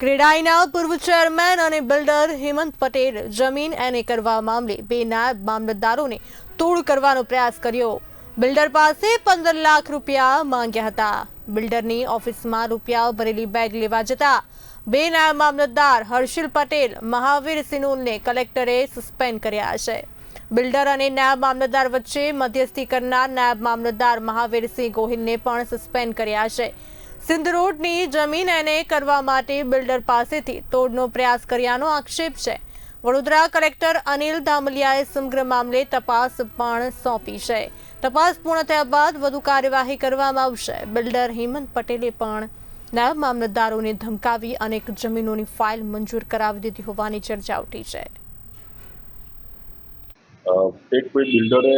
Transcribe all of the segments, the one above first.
ક્રેડાઈના પૂર્વ ચેરમેન અને બિલ્ડર હેમંત પટેલ જમીન એને કરવા મામલે બે નાયબ મામલતદારોને તોડ કરવાનો પ્રયાસ કર્યો। બિલ્ડર પાસે 15 લાખ રૂપિયા માંગ્યા હતા। બિલ્ડરની ઓફિસમાં રૂપિયા ભરેલી બેગ લેવા જતા બે નાયબ મામલતદાર હર્ષિલ પટેલ, મહાવીર સિનોલને કલેક્ટરે સસ્પેન્ડ કર્યા છે। બિલ્ડર અને નાયબ મામલતદાર વચ્ચે મધ્યસ્થી કરનાર નાયબ મામલતદાર મહાવીરસિંહ ગોહિલને પણ સસ્પેન્ડ કર્યા છે। સિંધ રોડની જમીન એને કરવા માટે બિલ્ડર પાસેથી તોડનો પ્રયાસ કર્યાનો આક્ષેપ છે। વડોદરા કલેક્ટર અનિલ ધામલિયાએ સમગ્ર મામલે તપાસ પણ સોંપી છે। તપાસ પૂર્ણ થયા બાદ વધુ કાર્યવાહી કરવામાં આવશે। બિલ્ડર હેમંત પટેલે પણ નાયબ મામલતદારોને ધમકાવી અનેક જમીનોની ફાઇલ મંજૂર કરાવી દીધી હોવાની ચર્ચા ઉઠી છે। એક કોઈ બિલ્ડરે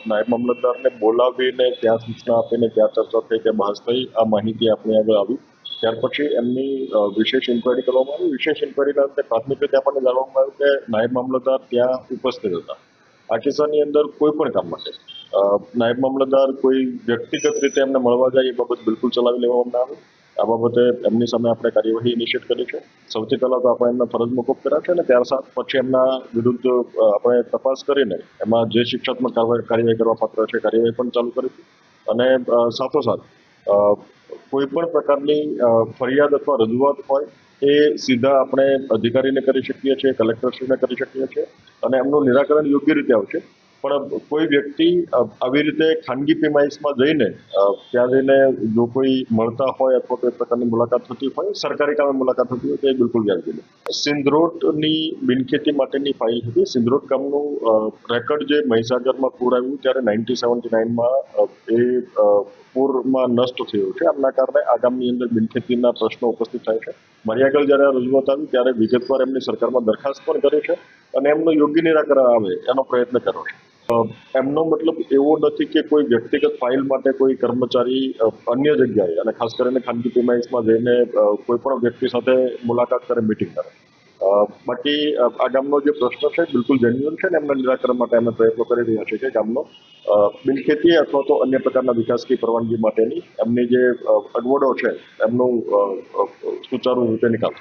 નાયબ મામલતદારને બોલાવીને ત્યાં સૂચના આપીને ત્યાં ચર્ચા થઈ કે બહાસ થઈ આ માહિતી આપણી આગળ આવી। ત્યાર પછી એમની વિશેષ ઇન્ક્વાયરી કરવામાં આવી। વિશેષ ઇન્ક્વાયરીના અંતે પ્રાથમિક રીતે આપણને જાણવામાં આવ્યું કે નાયબ મામલતદાર ત્યાં ઉપસ્થિત હતા। આ કિસ્સાની અંદર કોઈ પણ કામ માટે નાયબ મામલતદાર કોઈ વ્યક્તિગત રીતે એમને મળવા જાય એ બાબત બિલકુલ ચલાવી લેવામાં ના આવે। આ બાબતે એમની સામે આપણે કાર્યવાહી ઇનિશિયેટ કરી છે। સૌથી પહેલાં તો આપણે એમના ફરજ મોકૂફ કર્યા છે અને ત્યાર પછી એમના વિરુદ્ધ આપણે તપાસ કરીને એમાં જે શિક્ષાત્મક કાર્યવાહી કરવા પાત્ર છે કાર્યવાહી પણ ચાલુ કરી છે। અને સાથોસાથ કોઈ પણ પ્રકારની ફરિયાદ અથવા રજૂઆત હોય એ સીધા આપણે અધિકારીને કરી શકીએ છીએ, કલેક્ટરશ્રીને કરી શકીએ છીએ અને એમનું નિરાકરણ યોગ્ય રીતે આવશે। પણ કોઈ વ્યક્તિ આવી રીતે ખાનગી પ્રિમાઇસમાં જઈને ત્યાં જઈને જો કોઈ મળતા હોય અથવા કોઈ પ્રકારની મુલાકાત થતી હોય, સરકારી કામે મુલાકાત થતી હોય તો એ બિલકુલ વ્યાજબી નથી। સિંધ રોડની બિનખેતી માટેની ફાઇલ હતી। સિંધ રોડ ગામનું રેકર્ડ જે મહીસાગરમાં પૂર આવ્યું ત્યારે 1979માં એ પૂરમાં નષ્ટ થયું છે। આમના કારણે આ ગામની અંદર બિનખેતીના પ્રશ્નો ઉપસ્થિત થાય છે। મારી આગળ જ્યારે આ રજૂઆત આવી ત્યારે વિગતવાર એમની સરકારમાં દરખાસ્ત પણ કરી છે અને એમનું યોગ્ય નિરાકરણ આવે એનો પ્રયત્ન કર્યો છે। એમનો મતલબ એવો નથી કે કોઈ વ્યક્તિગત ફાઇલ માટે કોઈ કર્મચારી અન્ય જગ્યાએ અને ખાસ કરીને ખાનગી પ્રિમાઇસમાં જઈને કોઈ પણ વ્યક્તિ સાથે મુલાકાત કરે, મિટિંગ કરે। બાકી આ ગામનો જે પ્રશ્ન છે બિલકુલ જેન્યુઅન છે અને એમના નિરાકરણ માટે અમે પ્રયત્નો કરી રહ્યા છીએ કે ગામનો બિનખેતી અથવા તો અન્ય પ્રકારના વિકાસકી પરવાનગી માટેની એમની જે અગવડો છે એમનું સુચારુ રીતે નિકાલ